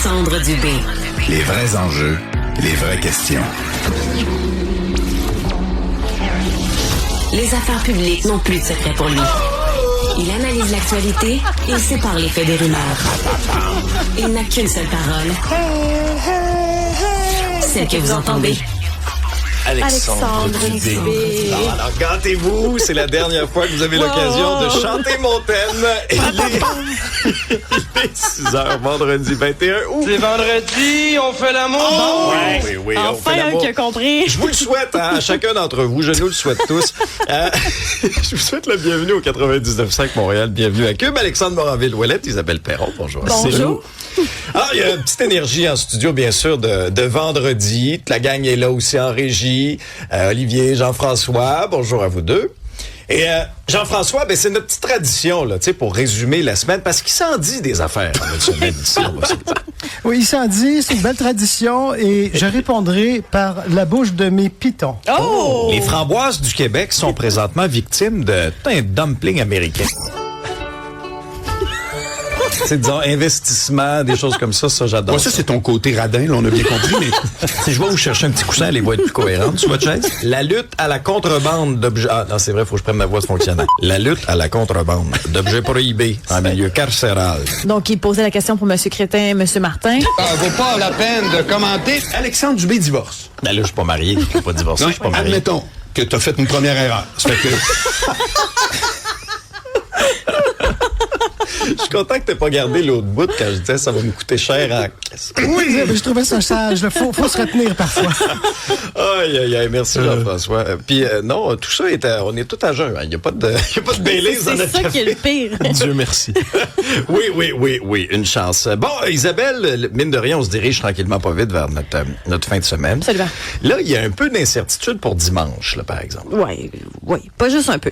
Alexandre Dubé. Les vrais enjeux, les vraies questions. Les affaires publiques n'ont plus de secret pour lui. Il analyse l'actualité et sépare les faits des rumeurs. Il n'a qu'une seule parole. Celle que vous entendez. Alexandre Dubé. Alors, gâtez-vous, c'est la dernière fois que vous avez l'occasion de chanter mon thème. Il est 6h, vendredi 21 août. C'est vendredi, on fait l'amour. Oui, on Enfin, fait un l'amour. qui a compris. Je vous le souhaite à chacun d'entre vous, je nous le souhaite tous. Je vous souhaite la bienvenue au 99.5 Montréal, bienvenue à Cube. Alexandre Moranville-Ouellette, Isabelle Perron, bonjour. Bonjour. Alors, il y a une petite énergie en studio, bien sûr, de vendredi. La gang est là aussi en régie. Olivier, Jean-François, bonjour à vous deux. Et Jean-François, ben c'est notre petite tradition là, tu sais, pour résumer la semaine, parce qu'il s'en dit des affaires en une semaine ici, on va se le dire. Oui, il s'en dit, c'est une belle tradition et je répondrai par la bouche de mes pitons. Oh! Les framboises du Québec sont présentement victimes de un dumpling américain. C'est, disons, investissement, des choses comme ça j'adore. Ouais, ça, c'est ton côté radin, là, on a bien compris, mais Si je vais vous chercher un petit coussin, les voix être plus cohérentes sur votre chaise. La lutte à la contrebande d'objets... Ah non, c'est vrai, faut que je prenne ma voix de fonctionnaire. La lutte à la contrebande d'objets prohibés en milieu carcéral. Donc, il posait la question pour M. Crétin et M. Martin. Ça vaut pas la peine de commenter. Alexandre Dubé divorce. Ben là, je suis pas marié, je suis pas divorcé, je suis pas marié. Admettons que tu as fait une première erreur. Ça fait que Je suis content que t'aies pas gardé l'autre bout quand je disais ça va me coûter cher en... Oui, mais je trouvais ça sage. Il faut se retenir parfois. Aïe, merci Jean-François. Puis non, tout ça, on est tout à jeun. Il n'y a pas de Baileys dans C'est notre ça café. qui est le pire. Dieu merci. Oui, une chance. Bon, Isabelle, mine de rien, on se dirige tranquillement pas vite vers notre fin de semaine. Absolument. Là, il y a un peu d'incertitude pour dimanche, là, par exemple. Oui, pas juste un peu.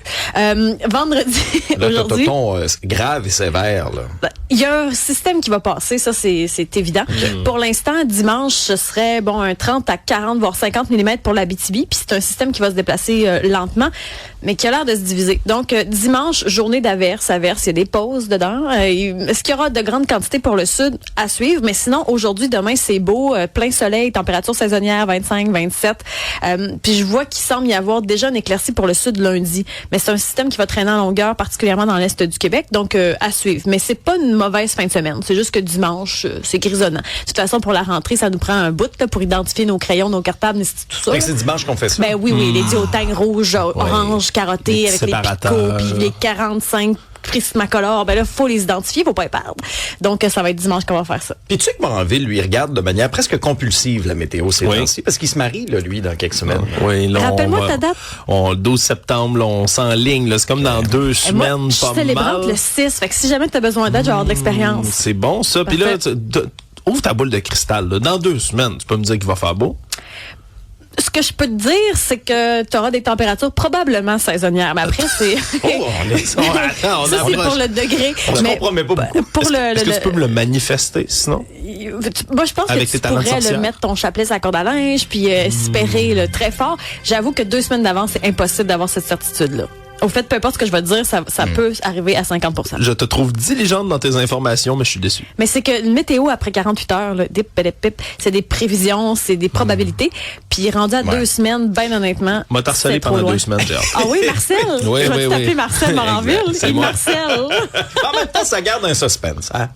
Vendredi, Là, aujourd'hui, t'as ton grave et sévère, là. il y a un système qui va passer, ça c'est évident. Pour l'instant, dimanche, ce serait un 30 à 40, voire 50 mm pour l'Abitibi, puis c'est un système qui va se déplacer lentement, mais qui a l'air de se diviser. Donc, dimanche, journée d'averse, il y a des pauses dedans. Est-ce qu'il y aura de grandes quantités pour le sud à suivre? Mais sinon, aujourd'hui, demain, c'est beau, plein soleil, température saisonnière, 25, 27. Puis je vois qu'il semble y avoir déjà une éclaircie pour le sud lundi. Mais c'est un système qui va traîner en longueur, particulièrement dans l'est du Québec, donc à suivre. Mais c'est pas une mauvaise fin de semaine. C'est juste que dimanche, c'est grisonnant. De toute façon, pour la rentrée, ça nous prend un bout là, pour identifier nos crayons, nos cartables, tout ça. Fait que c'est dimanche qu'on fait ça. Ben oui, les diotagnes rouges, orange, carottées, Les avec petits les séparateurs. picots, puis les 45 prismacolores. Ben là, faut les identifier, faut pas les perdre. Donc, ça va être dimanche qu'on va faire ça. Puis tu sais que Moranville, lui, regarde de manière presque compulsive la météo ces temps-ci, parce qu'il se marie, là, lui, dans quelques semaines. Oui, là, Rappelle-moi ta date. Le 12 septembre, là, on s'enligne. Là, c'est comme dans 2 Moi, semaines, je suis pas célébrante mal. le 6. Fait que si jamais tu as besoin d'aide, je vais avoir de l'expérience. C'est bon, ça. Puis là, ouvre ta boule de cristal. Là. Dans 2 semaines, tu peux me dire qu'il va faire beau? Ce que je peux te dire, c'est que tu auras des températures probablement saisonnières. Mais après, c'est... Attends, ça, c'est pour le degré. On se Mais compromet pas beaucoup. pour Est-ce que tu peux me le manifester, sinon? Moi, je pense Avec que tes tu talents de pourrais sorcière. mettre ton chapelet sur la corde à linge puis espérer très fort. J'avoue que 2 semaines d'avance, c'est impossible d'avoir cette certitude-là. Au fait, peu importe ce que je vais te dire, ça peut arriver à 50%. Je te trouve diligente dans tes informations, mais je suis déçu. Mais c'est que une météo après 48 heures, là, c'est des prévisions, c'est des probabilités. Puis rendu à 2 semaines, ben honnêtement, M'a harcelé c'est trop pendant loin. 2 semaines, j'ai hâte. Ah oui, Marcel? Oui, Je vais oui, t'appeler oui. Marcel Moranville. Exact, c'est Et moi. Marcel. En même temps, ça garde un suspense, hein?